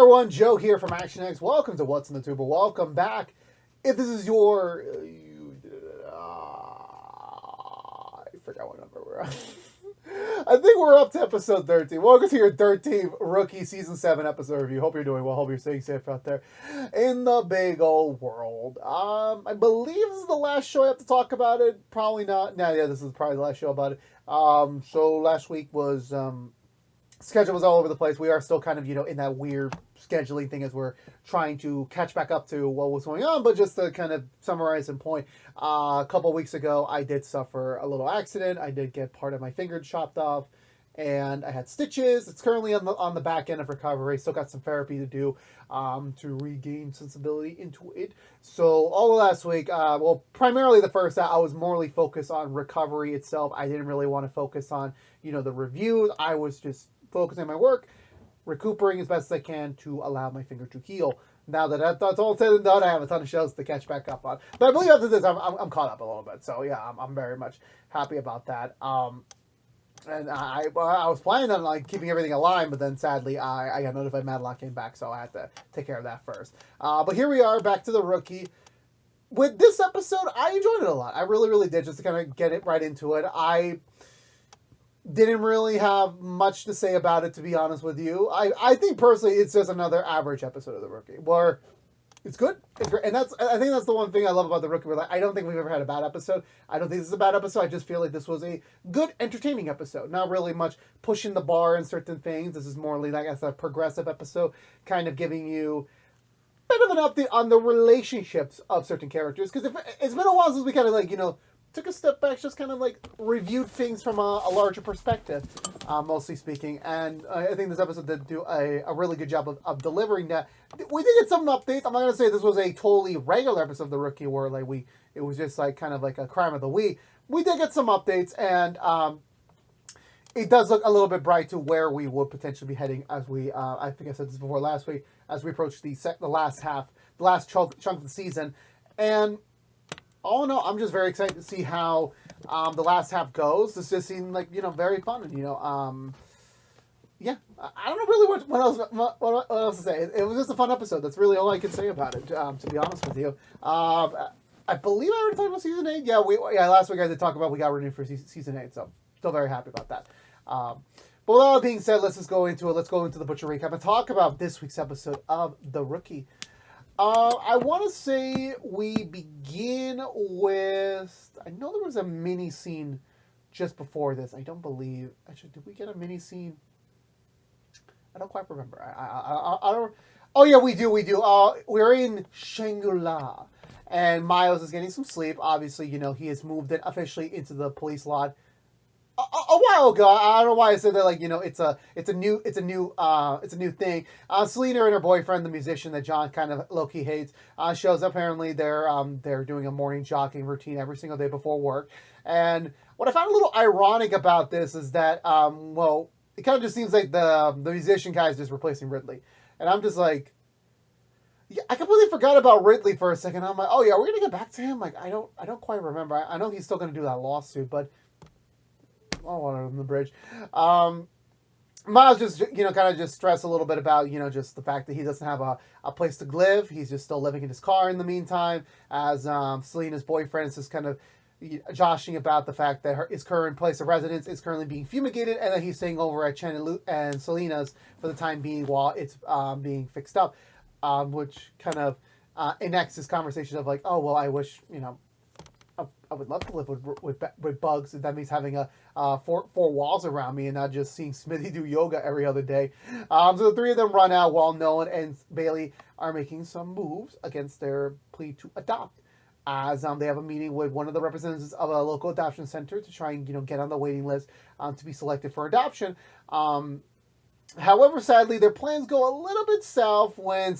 everyone, Joe here from ActionX. Welcome to What's in the Tuber. Welcome back. If this is your... I forgot what number we're on. I think we're up to episode 13. Welcome to your 13th Rookie Season 7 episode review. Hope you're doing well. Hope you're staying safe out there in the big old world. I believe this is the last show I have to talk about it. Probably not. No, yeah, this is probably the last show about it. So last week was... schedule was all over the place. We are still kind of, in that weird scheduling thing as we're trying to catch back up to what was going on. But just to kind of summarize and point, a couple of weeks ago, I did suffer a little accident. I did get part of my finger chopped off, and I had stitches. It's currently on the back end of recovery. Still got some therapy to do to regain sensibility into it. So all of last week, primarily the first half, I was morely focused on recovery itself. I didn't really want to focus on, the reviews. I was just focusing on my work, recuperating as best as I can to allow my finger to heal. Now that that's all said and done, I have a ton of shows to catch back up on. But I believe after this, I'm caught up a little bit. So yeah, I'm very much happy about that. And I was planning on keeping everything aligned, but then sadly I got notified Madlock came back, so I had to take care of that first. But here we are, back to the Rookie. With this episode, I enjoyed it a lot. I really, really did, just to kind of get it right into it. I didn't really have much to say about it, to be honest with you. I think personally it's just another average episode of The Rookie, where it's good, it's great, and I think that's the one thing I love about The Rookie, where I don't think we've ever had a bad episode. I don't think this is a bad episode. I just feel like this was a good, entertaining episode. Not really much pushing the bar in certain things. This is more like a progressive episode, kind of giving you a bit of an update on the relationships of certain characters, because it's been a while since we kind of took a step back, just kind of reviewed things from a larger perspective, mostly speaking. And I think this episode did do a really good job of delivering that. We did get some updates. I'm not going to say this was a totally regular episode of The Rookie where it was just kind of like a crime of the week. We did get some updates, and it does look a little bit bright to where we would potentially be heading as we, I think I said this before last week, as we approach the last chunk of the season. And all in all, I'm just very excited to see how the last half goes. This just seemed very fun, and yeah, I don't know really what else to say. It was just a fun episode. That's really all I can say about it. To be honest with you, I believe I already talked about season 8. Yeah, last week I did talk about we got renewed for season 8, so still very happy about that. But with all that being said, let's just go into it. Let's go into the Butcher recap and talk about this week's episode of The Rookie. I want to say we begin with... I know there was a mini scene just before this. I don't believe... Actually, did we get a mini scene? I don't quite remember. I don't... Oh, yeah, we do. We're in Shangri-La, and Miles is getting some sleep. Obviously, he has moved it officially into the police lot a while ago. I don't know why I said that. It's a new thing. Selena and her boyfriend, the musician that John kind of low-key hates, shows up. Apparently they're doing a morning jogging routine every single day before work. And what I found a little ironic about this is that it kind of just seems like the musician guy is just replacing Ridley, and I'm just like, yeah, I completely forgot about Ridley for a second. I'm like, oh yeah, we're gonna get back to him. I don't quite remember. I know he's still gonna do that lawsuit, but. Water on the bridge. Miles just, kind of just stressed a little bit about, just the fact that he doesn't have a place to live. He's just still living in his car in the meantime, as Selena's boyfriend is just kind of joshing about the fact that his current place of residence is currently being fumigated, and that he's staying over at Chen and Selena's for the time being while it's being fixed up, which kind of enacts this conversation of oh, well, I wish, I would love to live with bugs. That means having four walls around me and not just seeing Smithy do yoga every other day. So the three of them run out while Nolan and Bailey are making some moves against their plea to adopt. As they have a meeting with one of the representatives of a local adoption center to try and get on the waiting list to be selected for adoption. However, sadly, their plans go a little bit south when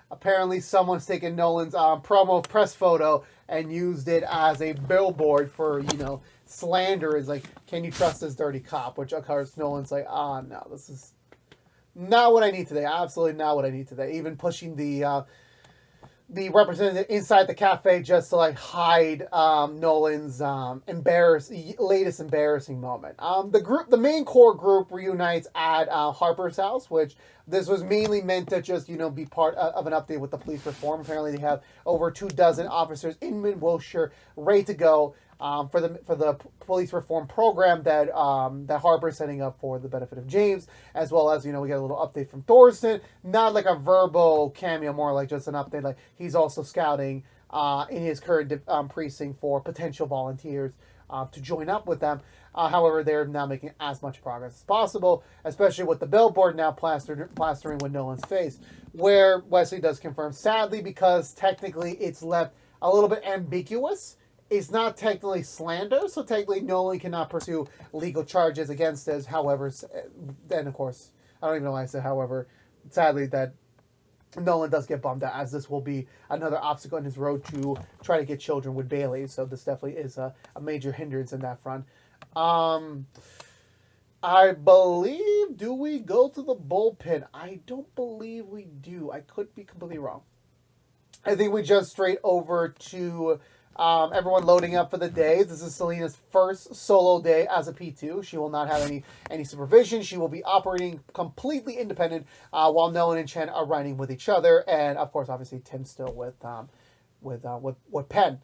apparently someone's taken Nolan's promo press photo and used it as a billboard for, slander. Is can you trust this dirty cop? Which, of course, Nolan's no, this is not what I need today. Absolutely not what I need today. Even pushing the the representative inside the cafe just to like hide Nolan's latest embarrassing moment. The main core group reunites at Harper's house, which this was mainly meant to just be part of an update with the police reform. Apparently, they have over 24 officers in Mid Wilshire ready to go for the police reform program that that Harper's setting up for the benefit of James, as well as we get a little update from Thorsten, not like a verbal cameo, more like just an update. Like he's also scouting in his current precinct for potential volunteers to join up with them. However, they're now making as much progress as possible, especially with the billboard now plastering with Nolan's face, where Wesley does confirm, sadly, because technically it's left a little bit ambiguous. It's not technically slander, so technically Nolan cannot pursue legal charges against us. However, then of course, I don't even know why I said however, sadly that Nolan does get bummed out, as this will be another obstacle in his road to try to get children with Bailey. So this definitely is a major hindrance in that front. I believe, do we go to the bullpen? I don't believe we do. I could be completely wrong. I think we just straight over to everyone loading up for the day. This is Selena's first solo day as a P2. She will not have any supervision. She will be operating completely independent while Nolan and Chen are running with each other. And, of course, obviously, Tim's still with Penn.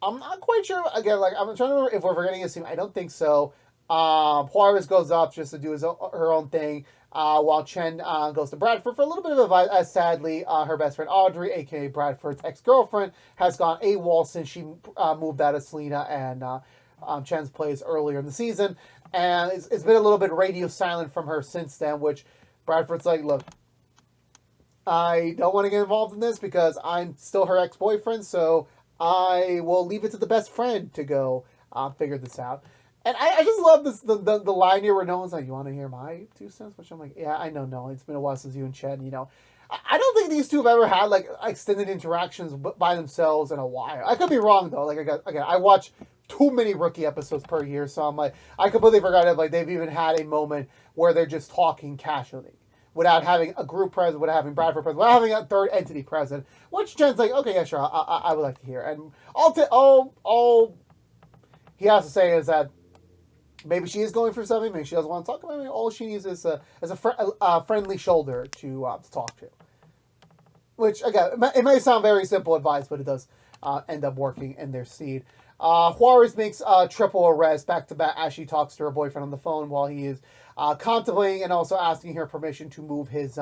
I'm not quite sure. Again, like I'm trying to remember if we're forgetting a scene. I don't think so. Juarez goes up just to do her own thing, while Chen goes to Bradford for a little bit of advice, as sadly her best friend Audrey, a.k.a. Bradford's ex-girlfriend, has gone AWOL since she moved out of Selena and Chen's place earlier in the season. And it's been a little bit radio silent from her since then, which Bradford's like, look, I don't want to get involved in this because I'm still her ex-boyfriend, so I will leave it to the best friend to go figure this out. And I just love this the line here where Nolan's like, you want to hear my 2 cents? Which I'm like, yeah, I know, Nolan. It's been a while since you and Chen, I don't think these two have ever had, like, extended interactions by themselves in a while. I could be wrong, though. Like, again, I watch too many Rookie episodes per year, so I'm like, I completely forgot if, like, they've even had a moment where they're just talking casually, without having a group present, without having Bradford present, without having a third entity present, which Jen's like, okay, yeah, sure, I would like to hear. And all he has to say is that maybe she is going for something, maybe she doesn't want to talk about it, all she needs is a friendly shoulder to talk to. Which, again, it may sound very simple advice, but it does end up working in their seed. Juarez makes a triple arrest back-to-back as she talks to her boyfriend on the phone while he is contemplating and also asking her permission to move his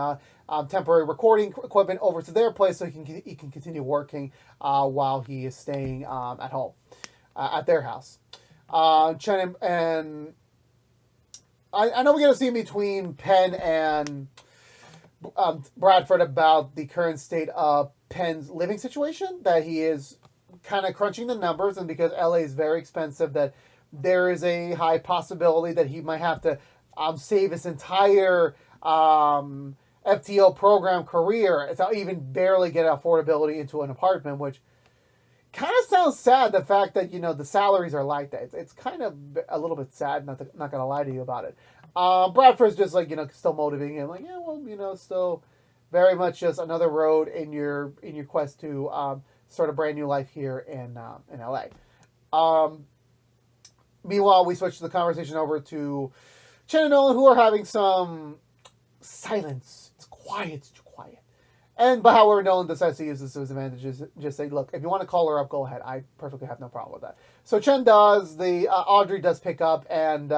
temporary recording equipment over to their place so he can continue working while he is staying at home, at their house. Chen and I know we're going to see between Penn and Bradford about the current state of Penn's living situation, that he is kind of crunching the numbers, and because LA is very expensive, that there is a high possibility that he might have to save his entire FTO program career to even barely get affordability into an apartment, which kind of sounds sad, the fact that, the salaries are like that. It's kind of a little bit sad, not going to lie to you about it. Bradford's just like, still motivating him, like, yeah, well, still very much just another road in your quest to start a brand new life here in LA. Meanwhile, we switch the conversation over to Chen and Nolan, who are having some silence. It's quiet. It's too quiet. But however, Nolan decides to use this to his advantage. Just say, look, if you want to call her up, go ahead. I perfectly have no problem with that. So Chen does. Audrey does pick up, and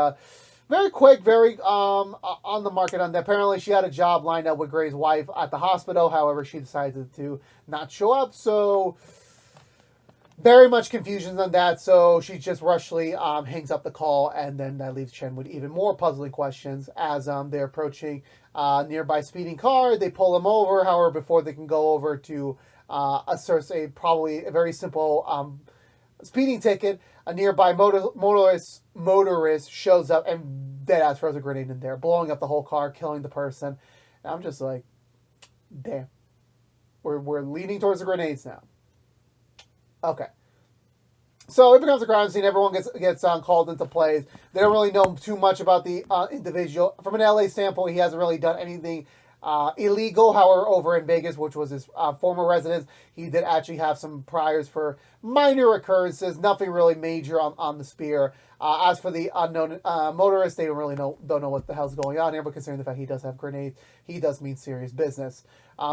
very quick, very on the market on that. Apparently, she had a job lined up with Gray's wife at the hospital. However, she decided to not show up. So very much confusion on that. So she just rushly hangs up the call, and then that leaves Chen with even more puzzling questions as they're approaching nearby speeding car. They pull him over. However, before they can go over to assert probably a very simple speeding ticket, a nearby motorist shows up and deadass throws a grenade in there, blowing up the whole car, killing the person. And I'm just like, damn. We're leaning towards the grenades now. Okay. So it becomes a crime scene. Everyone gets called into place. They don't really know too much about the individual. From an LA standpoint, he hasn't really done anything illegal. However, over in Vegas, which was his former residence, he did actually have some priors for minor occurrences, nothing really major on the spear. As for the unknown motorist, they don't know what the hell's going on here, but considering the fact he does have grenades, he does mean serious business.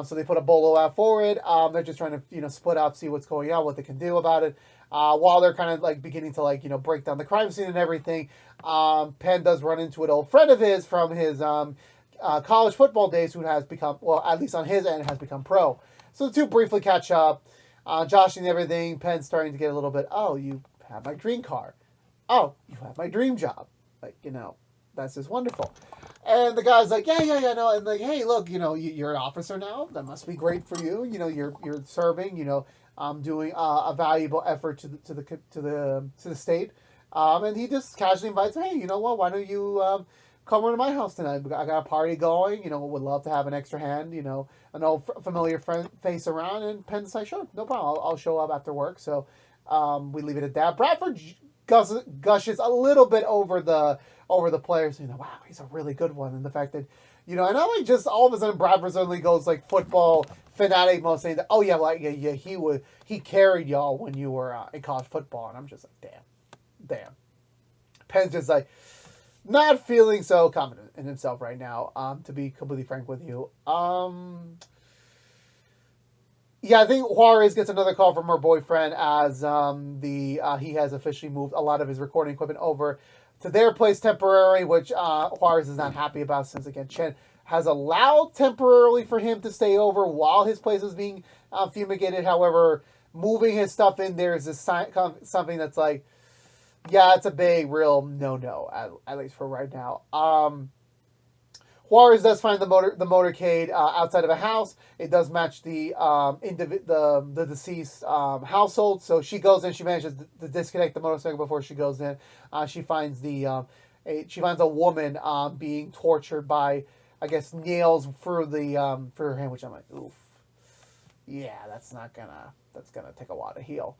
So they put a bolo out for it. They're just trying to split up, see what's going on, what they can do about it. While they're kind of like beginning to break down the crime scene and everything, Penn does run into an old friend of his from his college football days, who has become, well, at least on his end, has become pro. So the two briefly catch up, joshing everything. Penn's starting to get a little bit, oh, you have my dream car. Oh, you have my dream job. That's just wonderful. And the guy's like, yeah, no. And like, hey, look, you're an officer now. That must be great for you. You're serving. Doing a valuable effort to the state. And he just casually invites, hey, you know what? Why don't you come over to my house tonight? I got a party going. Would love to have an extra hand. An old familiar face around. And Penn's like, sure, no problem. I'll show up after work. So we leave it at that. Bradford gushes a little bit over the players. Wow, he's a really good one. And the fact that, and not like just all of a sudden Bradford suddenly goes like football fanatic mode, saying that, oh yeah, he carried y'all when you were in college football. And I'm just like, damn. Penn's just like not feeling so confident in himself right now, to be completely frank with you. Yeah, I think Juarez gets another call from her boyfriend as he has officially moved a lot of his recording equipment over to their place temporarily, which Juarez is not happy about, since, again, Chen has allowed temporarily for him to stay over while his place is being fumigated. However, moving his stuff in there is something that's like, yeah, it's a big, real no-no, at least for right now. Juarez does find the motorcade outside of a house. It does match the deceased household. So she goes in. She manages to disconnect the motorcycle before she goes in. She finds a woman being tortured by, I guess, nails through her hand. Which I'm like, oof, yeah, that's gonna take a while to heal.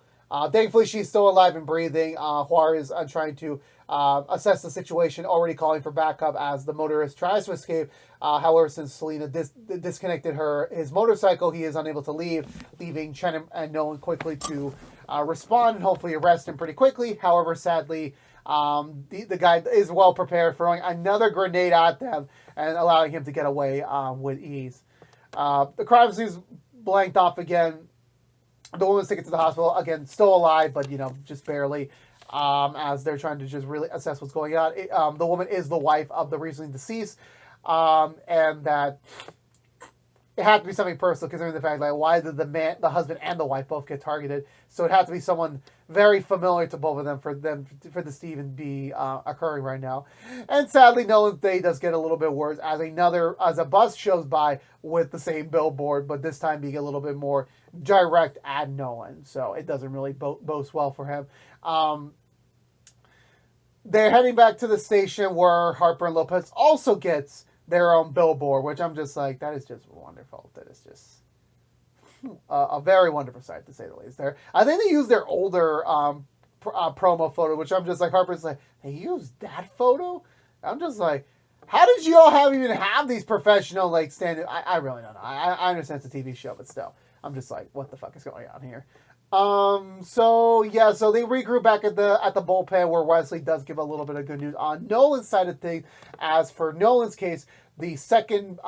Thankfully, she's still alive and breathing. Juarez trying to assess the situation, already calling for backup as the motorist tries to escape. However, since Selena disconnected his motorcycle, he is unable to leave, leaving Chen and Nolan quickly to respond and hopefully arrest him pretty quickly. However, sadly, the guy is well prepared, throwing another grenade at them and allowing him to get away with ease. The crime scene is blanked off again. The woman's taken to the hospital, again, still alive, but, just barely, as they're trying to just really assess what's going on. The woman is the wife of the recently deceased, and that it had to be something personal, considering the fact, like, why did the husband and the wife both get targeted? So it had to be someone very familiar to both of them for this to even be occurring right now. And sadly, Nolan's day does get a little bit worse as a bus shows by with the same billboard, but this time being a little bit more direct at Nolan. So it doesn't really boast well for him. They're heading back to the station where Harper and Lopez also gets their own billboard, which I'm just like, that is just wonderful. That is just a very wonderful sight, to say the least. I think they used their older promo photo, which I'm just like, Harper's like, they used that photo? I'm just like, how did you all even have these professional, like, stand? I really don't know. I understand it's a TV show, but still, I'm just like, what the fuck is going on here? So they regroup back at the bullpen, where Wesley does give a little bit of good news on Nolan's side of things. As for Nolan's case, the second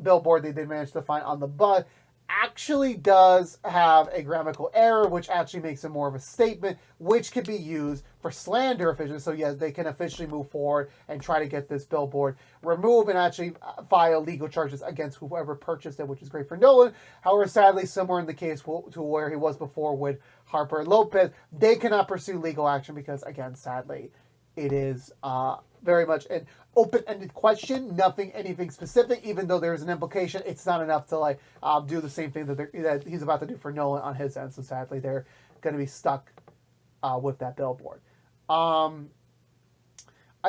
billboard they did manage to find on the bus actually does have a grammatical error, which actually makes it more of a statement, which could be used for slander officially. So yeah, they can officially move forward and try to get this billboard removed and actually file legal charges against whoever purchased it, which is great for Nolan. However, sadly, similar in the case to where he was before with Harper and Lopez, they cannot pursue legal action because, again, sadly, it is very much an open-ended question, anything specific. Even though there's an implication, it's not enough to do the same thing that he's about to do for Nolan on his end. So sadly, they're going to be stuck with that billboard. I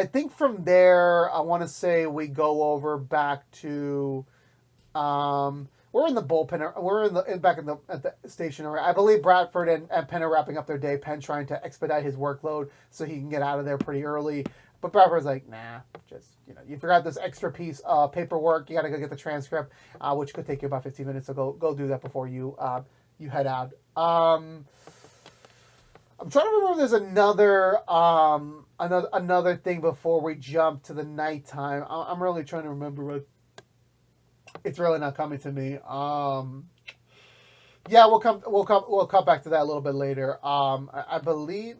think from there, I want to say we go over back to we're in the bullpen. We're back at the station. I believe Bradford and Penn are wrapping up their day. Penn trying to expedite his workload so he can get out of there pretty early. But Barbara's like, nah, just, you forgot this extra piece of paperwork. You got to go get the transcript, which could take you about 15 minutes. So go do that before you head out. I'm trying to remember if there's another thing before we jump to the nighttime. I'm really trying to remember, but it's really not coming to me. Yeah, we'll come back to that a little bit later. I believe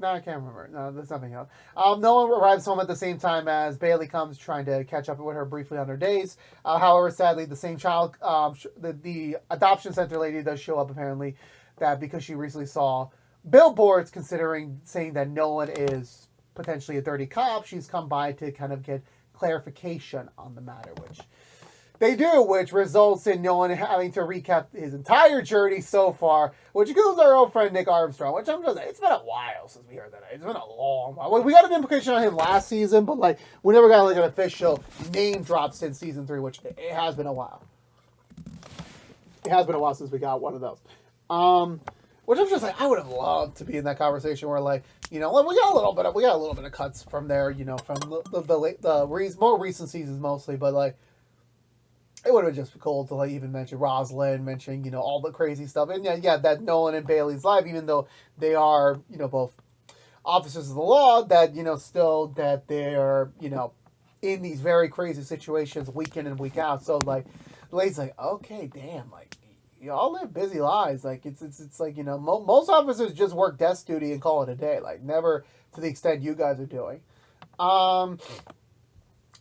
no, I can't remember. No, there's nothing else. Noah arrives home at the same time as Bailey comes, trying to catch up with her briefly on their days. However, sadly, the same child, the adoption center lady does show up apparently, that because she recently saw billboards saying that Nolan is potentially a dirty cop, she's come by to kind of get clarification on the matter, which they do, which results in Nolan having to recap his entire journey so far, which includes our old friend Nick Armstrong, which it's been a while since we heard that. It's been a long while. We got an implication on him last season, but we never got an official name drop since season 3, which it has been a while. It has been a while since we got one of those. Which I'm just I would have loved to be in that conversation where we got a little bit of cuts from there, from the more recent seasons mostly, but it would have just been cool to even mention Rosalind, mention all the crazy stuff, and yeah, that Nolan and Bailey's life, even though they are both officers of the law, that still that they are in these very crazy situations week in and week out. So Lady's okay, damn, y'all live busy lives. It's most officers just work desk duty and call it a day. Never to the extent you guys are doing.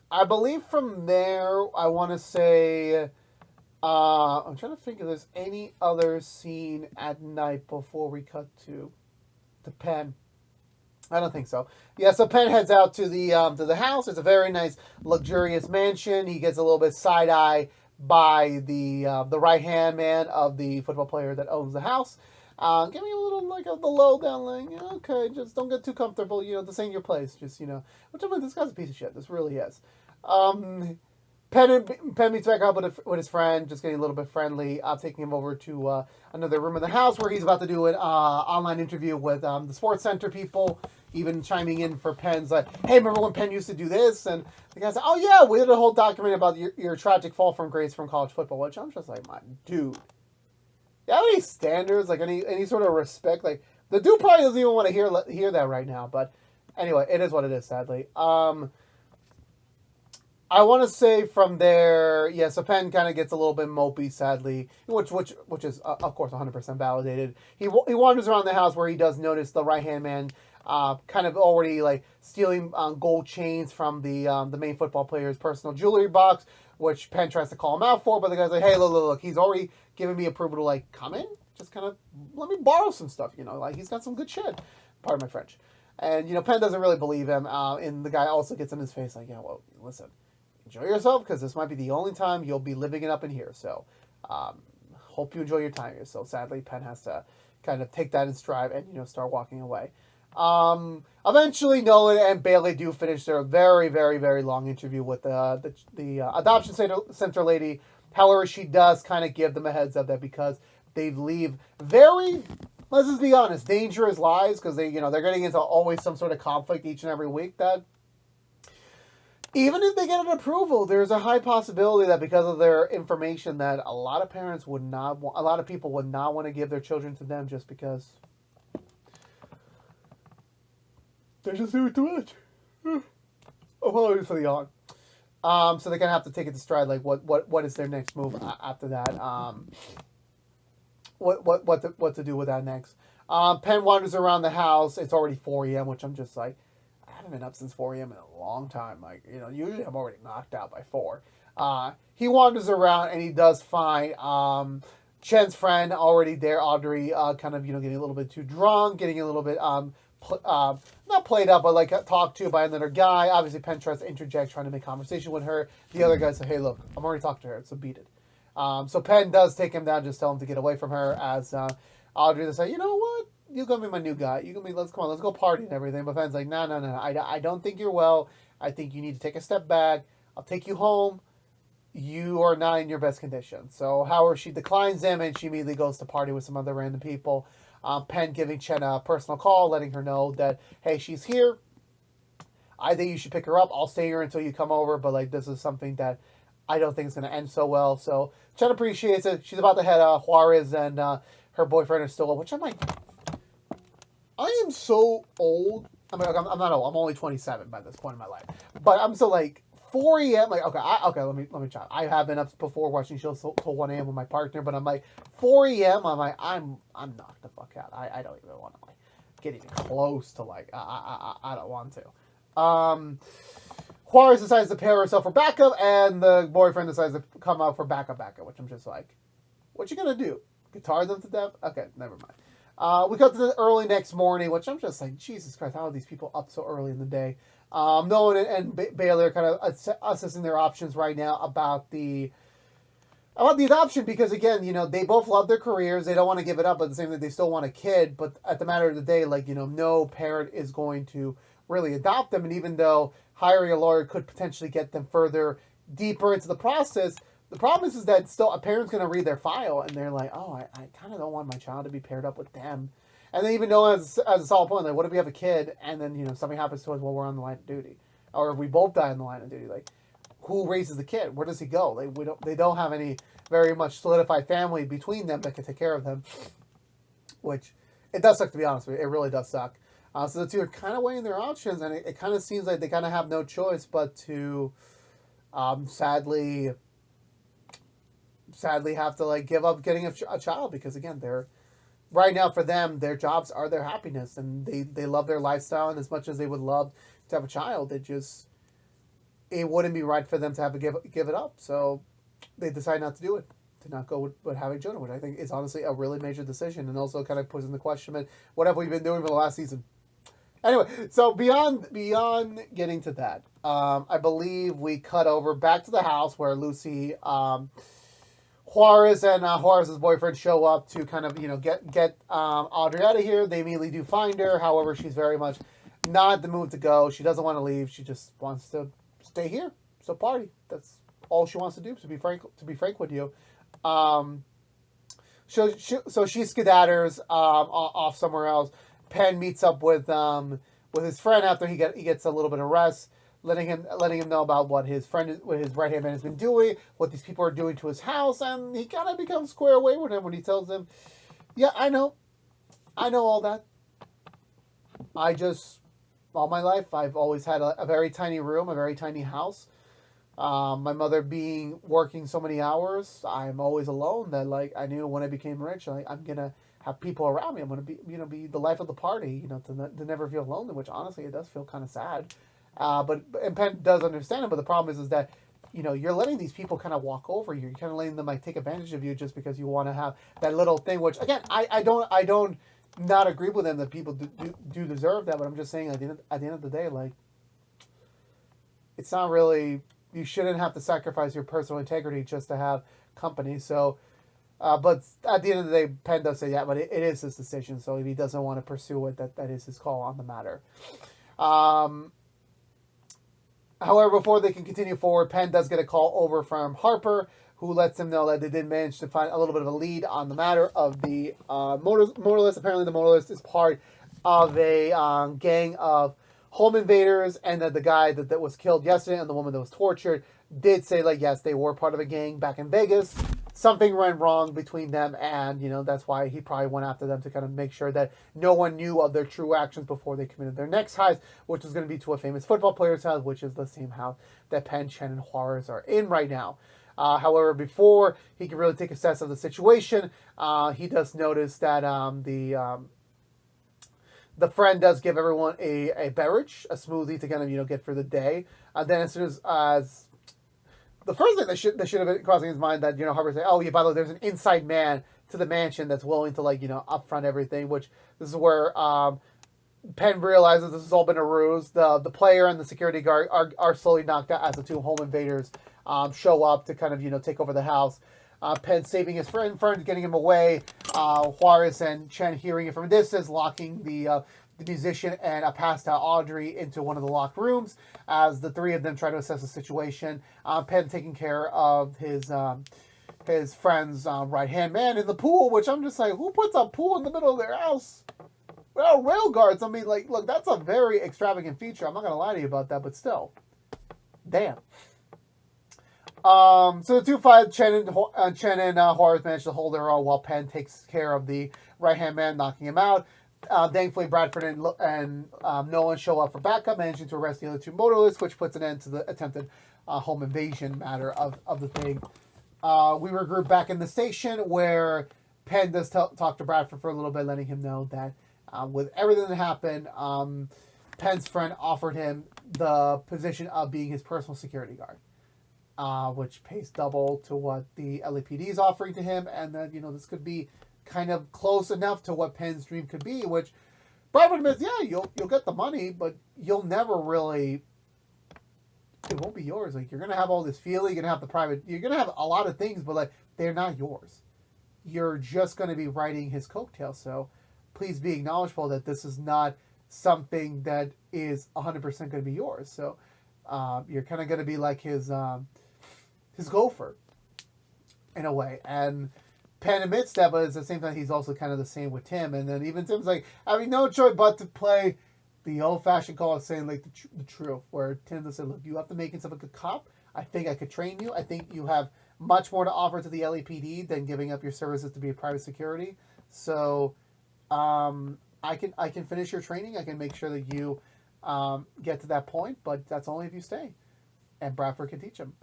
I believe from there, I want to say, I'm trying to think if there's any other scene at night before we cut to Penn. I don't think so. Yeah, so Penn heads out to the house. It's a very nice, luxurious mansion. He gets a little bit side-eye by the right-hand man of the football player that owns the house. Give me a little of the lowdown, okay, just don't get too comfortable. This ain't your place. Just which this guy's a piece of shit. This really is. Penn meets back up with his friend, just getting a little bit friendly. Taking him over to another room in the house where he's about to do an online interview with the Sports Center people. Even chiming in for Penn's hey, remember when Penn used to do this? And the guy's oh yeah, we did a whole document about your tragic fall from grace from college football. Which I'm just my dude. You have any standards, any sort of respect? The dude probably doesn't even want to hear that right now. But anyway, it is what it is, sadly. I want to say from there, yeah, so Penn kind of gets a little bit mopey, sadly, which is, of course, 100% validated. He wanders around the house where he does notice the right-hand man kind of already, stealing gold chains from the main football player's personal jewelry box, which Penn tries to call him out for, but the guy's hey, look, he's already given me approval to, come in, just kind of let me borrow some stuff, he's got some good shit, pardon my French. And, Penn doesn't really believe him, and the guy also gets in his face, yeah, well, listen, enjoy yourself, because this might be the only time you'll be living it up in here, so, hope you enjoy your time here. So, sadly, Penn has to kind of take that in stride and, start walking away. Eventually, Nolan and Bailey do finish their very, very, very long interview with the adoption center lady. However, she does kind of give them a heads up that because they leave very, let's just be honest, dangerous lives, because they're getting into always some sort of conflict each and every week, that even if they get an approval, there's a high possibility that because of their information that a lot of people would not want to give their children to them just because they're just doing too much. Apologies for the yawn. So they're gonna have to take it to stride. What is their next move after that? What to do with that next? Penn wanders around the house. It's already 4 a.m., which I'm just I haven't been up since 4 a.m. in a long time. Usually I'm already knocked out by 4. He wanders around and he does find Chen's friend already there, Audrey, kind of getting a little bit too drunk, getting a little bit not played up, but talked to by another guy. Obviously, Penn tries to interject, trying to make conversation with her. The other guy says, hey, look, I'm already talking to her, so beat it. So Penn does take him down, just tell him to get away from her, as Audrey to say, you know what? You're going to be my new guy. You can be, let's go party and everything. But Penn's no. I don't think you're well. I think you need to take a step back. I'll take you home. You are not in your best condition. So, however, she declines him, and she immediately goes to party with some other random people. Penn giving Chen a personal call, letting her know that, hey, she's here. I think you should pick her up. I'll stay here until you come over, but like this is something that I don't think is going to end so well. So Chen appreciates it. She's about to head Juarez, and her boyfriend is still up, which I'm like, I am so old. I mean, I'm not old. I'm only 27 by this point in my life, but I'm still like 4 a.m. Like, okay, let me try. I have been up before watching shows till 1 a.m. with my partner, but I'm like 4 a.m. I'm like, I'm knocked the fuck out. I don't even want to like get even close to like I don't want to. Juarez decides to pair herself for backup, and the boyfriend decides to come out for backup, which I'm just like, what you gonna do? Guitar them to death? Okay, never mind. We cut to the early next morning, which I'm just like, Jesus Christ, how are these people up so early in the day? Nolan and Bailey are kind of assessing their options right now about the adoption, because again, they both love their careers. They don't want to give it up, but at the same time, they still want a kid. But at the matter of the day, like, no parent is going to really adopt them. And even though hiring a lawyer could potentially get them further, deeper into the process, the problem is that still a parent's going to read their file and they're like, oh, I kind of don't want my child to be paired up with them. And they even know as a solid point, like, what if we have a kid and then, something happens to us while we're on the line of duty? Or if we both die on the line of duty, like, who raises the kid? Where does he go? Like, they don't have any very much solidified family between them that can take care of them. Which, it does suck, to be honest with you. It really does suck. So the two are kind of weighing their options, and it kind of seems like they kind of have no choice but to sadly have to like give up getting a child, because again, right now for them, their jobs are their happiness, and they love their lifestyle, and as much as they would love to have a child, it wouldn't be right for them to have to give it up. So they decide not to do it, to not go with having children, which I think is honestly a really major decision, and also kind of puts into question what have we been doing for the last season. Anyway, so beyond getting to that, I believe we cut over back to the house where Lucy, Juarez and Juarez's boyfriend show up to kind of get Audrey out of here. They immediately do find her. However, she's very much not in the mood to go. She doesn't want to leave. She just wants to stay here. So party. That's all she wants to do. To be frank with you, so she skedadders off somewhere else. Penn meets up with his friend after he gets a little bit of rest, letting him know about what his right hand man has been doing, what these people are doing to his house, and he kind of becomes square away with him when he tells him, "Yeah, I know all that. All my life, I've always had a very tiny room, a very tiny house. My mother working so many hours, I'm always alone. That like I knew when I became rich, like I'm gonna have people around me. I'm gonna be the life of the party. To never feel lonely. Which honestly, it does feel kind of sad. But Penn does understand it. But the problem is that you're letting these people kind of walk over you. You're kind of letting them like take advantage of you just because you want to have that little thing. Which again, I don't not agree with them that people do deserve that. But I'm just saying at the end of the day, like it's not really. You shouldn't have to sacrifice your personal integrity just to have company. So, but at the end of the day, Penn does say, yeah, but it is his decision. So if he doesn't want to pursue it, that is his call on the matter. However, before they can continue forward, Penn does get a call over from Harper, who lets him know that they did manage to find a little bit of a lead on the matter of the motorless. Apparently, the motorless is part of a gang of home invaders, and that the guy that was killed yesterday and the woman that was tortured did say, like, yes, they were part of a gang back in Vegas. Something went wrong between them, and, that's why he probably went after them to kind of make sure that no one knew of their true actions before they committed their next heist, which is going to be to a famous football player's house, which is the same house that Penn, Chen, and Juarez are in right now. However, before he can really take a sense of the situation, he does notice that the friend does give everyone a beverage, a smoothie to kind of, get through the day. Then as soon as the first thing that should have been crossing his mind that, Harper say, oh, yeah, by the way, there's an inside man to the mansion that's willing to, like, upfront everything, which this is where Penn realizes this has all been a ruse. The player and the security guard are slowly knocked out as the two home invaders show up to kind of, take over the house. Penn saving his friend, getting him away. Juarez and Chen hearing it from a distance, locking the musician and a passed out Audrey into one of the locked rooms as the three of them try to assess the situation. Penn taking care of his friend's right-hand man in the pool, which I'm just like, who puts a pool in the middle of their house? Well, rail guards, I mean, like, look, that's a very extravagant feature. I'm not going to lie to you about that, but still. Damn. So the two fight, Chen and Horace manage to hold their own while Penn takes care of the right-hand man, knocking him out. Thankfully, Bradford and Nolan show up for backup, managing to arrest the other two motorists, which puts an end to the attempted home invasion matter of the thing. We regroup back in the station where Penn does talk to Bradford for a little bit, letting him know that with everything that happened, Penn's friend offered him the position of being his personal security guard, which pays double to what the LAPD is offering to him, and that, you know, this could be kind of close enough to what Penn's dream could be, which Bradford admits, yeah, you'll get the money, but you'll never really, it won't be yours. Like, you're going to have all this feeling, you're going to have the private, you're going to have a lot of things, but like, they're not yours. You're just going to be riding his coattails, so please be acknowledgeful that this is not something that is 100% going to be yours. So you're kind of going to be like his gopher in a way. And Penn admits that, but at the same time, he's also kind of the same with Tim. And then even Tim's like, having no choice but to play the old-fashioned call of saying, like, the truth, where Tim just said, look, you have to make yourself a good cop. I think I could train you. I think you have much more to offer to the LAPD than giving up your services to be a private security. So I can finish your training. I can make sure that you get to that point, but that's only if you stay. And Bradford can teach him.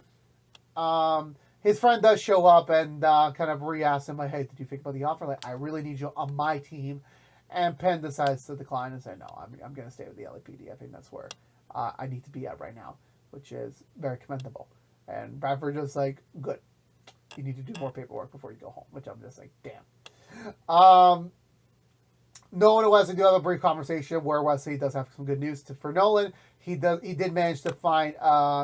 His friend does show up and kind of re-asks him, like, hey, did you think about the offer? Like, I really need you on my team. And Penn decides to decline and say, no, I'm going to stay with the LAPD. I think that's where I need to be at right now, which is very commendable. And Bradford just like, good. You need to do more paperwork before you go home, which I'm just like, damn. Nolan and Wesley do have a brief conversation where Wesley does have some good news for Nolan. He did manage to find,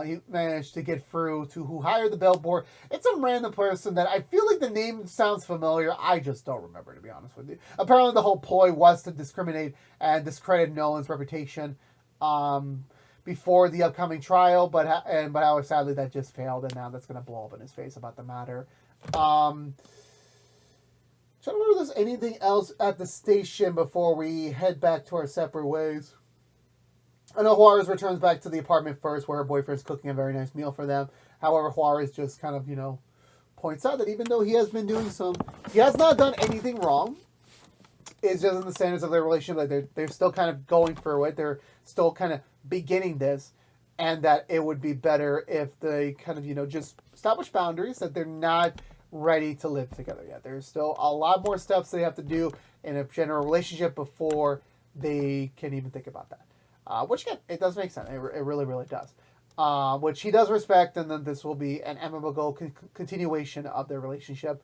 he managed to get through to who hired the billboard. It's some random person that I feel like the name sounds familiar. I just don't remember, to be honest with you. Apparently the whole ploy was to discriminate and discredit Nolan's reputation before the upcoming trial, but however, sadly that just failed, and now that's going to blow up in his face about the matter. Trying to remember if there's anything else at the station before we head back to our separate ways. I know Juarez returns back to the apartment first, where her boyfriend's cooking a very nice meal for them. However, Juarez just kind of, you know, points out that even though he has been doing he has not done anything wrong. It's just in the standards of their relationship, like they're still kind of going through it. They're still kind of beginning this, and that it would be better if they kind of, you know, just establish boundaries, that they're not ready to live together yet. There's still a lot more steps they have to do in a general relationship before they can even think about that. Which, again, it does make sense. It really, really does. Which he does respect, and then this will be an amicable continuation of their relationship.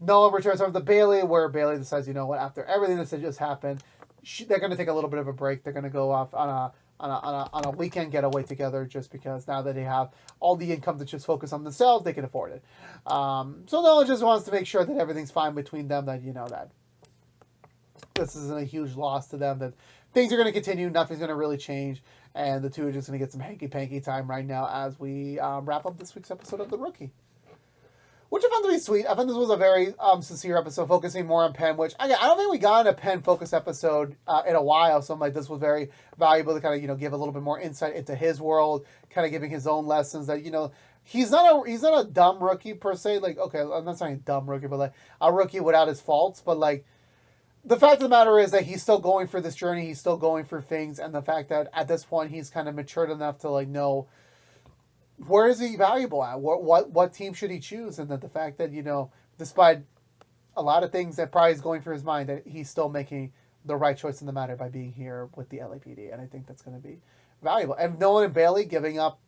Noah returns over to Bailey, where Bailey decides, you know what, after everything that just happened, they're going to take a little bit of a break. They're going to go off on a weekend getaway together, just because now that they have all the income to just focus on themselves, they can afford it. So Noah just wants to make sure that everything's fine between them, that, you know, that this isn't a huge loss to them, that things are going to continue, nothing's going to really change, and the two are just going to get some hanky-panky time right now as we wrap up this week's episode of The Rookie. Which I found to be sweet. I found this was a very sincere episode, focusing more on Penn, which, again, I don't think we got a Penn-focused episode in a while, so I'm like, this was very valuable to kind of, you know, give a little bit more insight into his world, kind of giving his own lessons that, you know, he's not a dumb rookie per se. Like, okay, I'm not saying dumb rookie, but like a rookie without his faults, but like, the fact of the matter is that he's still going for this journey. He's still going for things. And the fact that at this point, he's kind of matured enough to like know where is he valuable at? What team should he choose? And that the fact that, you know, despite a lot of things that probably is going through his mind, that he's still making the right choice in the matter by being here with the LAPD. And I think that's going to be valuable. And Nolan and Bailey giving up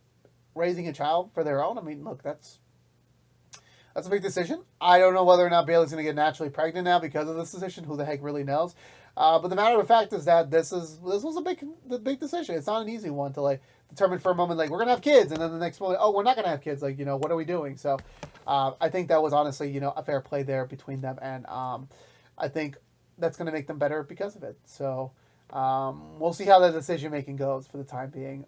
raising a child for their own. I mean, look, that's a big decision. I don't know whether or not Bailey's going to get naturally pregnant now because of this decision. Who the heck really knows? But the matter of fact is that this was a big decision. It's not an easy one to like determine for a moment, like, we're going to have kids, and then the next moment, oh, we're not going to have kids. Like, you know, what are we doing? So I think that was honestly, you know, a fair play there between them, and I think that's going to make them better because of it. So we'll see how the decision making goes for the time being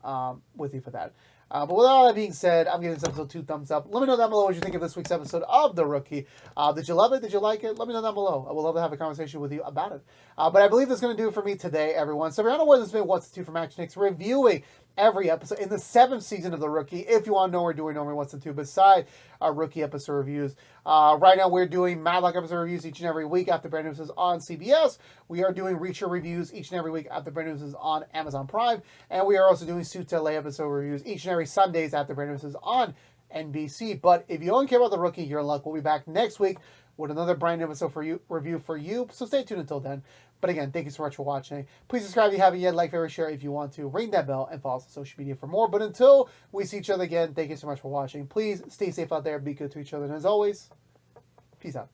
with you for that. But with all that being said, I'm giving this episode 2 thumbs up. Let me know down below what you think of this week's episode of The Rookie. Did you love it? Did you like it? Let me know down below. I would love to have a conversation with you about it. But I believe that's going to do it for me today, everyone. So if you're unaware, this has been What's the 2 from ActionX, reviewing every episode in the 7th season of The Rookie. If you want to know what we're doing normally What's the 2 beside our Rookie episode reviews. Right now we're doing Matlock episode reviews each and every week after brand new episodes on CBS. We are doing Reacher reviews each and every week after brand new episodes on Amazon Prime. And we are also doing Suits LA episode reviews each and every Sundays after brand new episodes on NBC. But if you only care about The Rookie, you're in luck. We'll be back next week with another brand new episode for you, review for you. So stay tuned until then. But again, thank you so much for watching. Please subscribe if you haven't yet. Like, favorite, share if you want to. Ring that bell and follow us on social media for more. But until we see each other again, thank you so much for watching. Please stay safe out there. Be good to each other. And as always, peace out.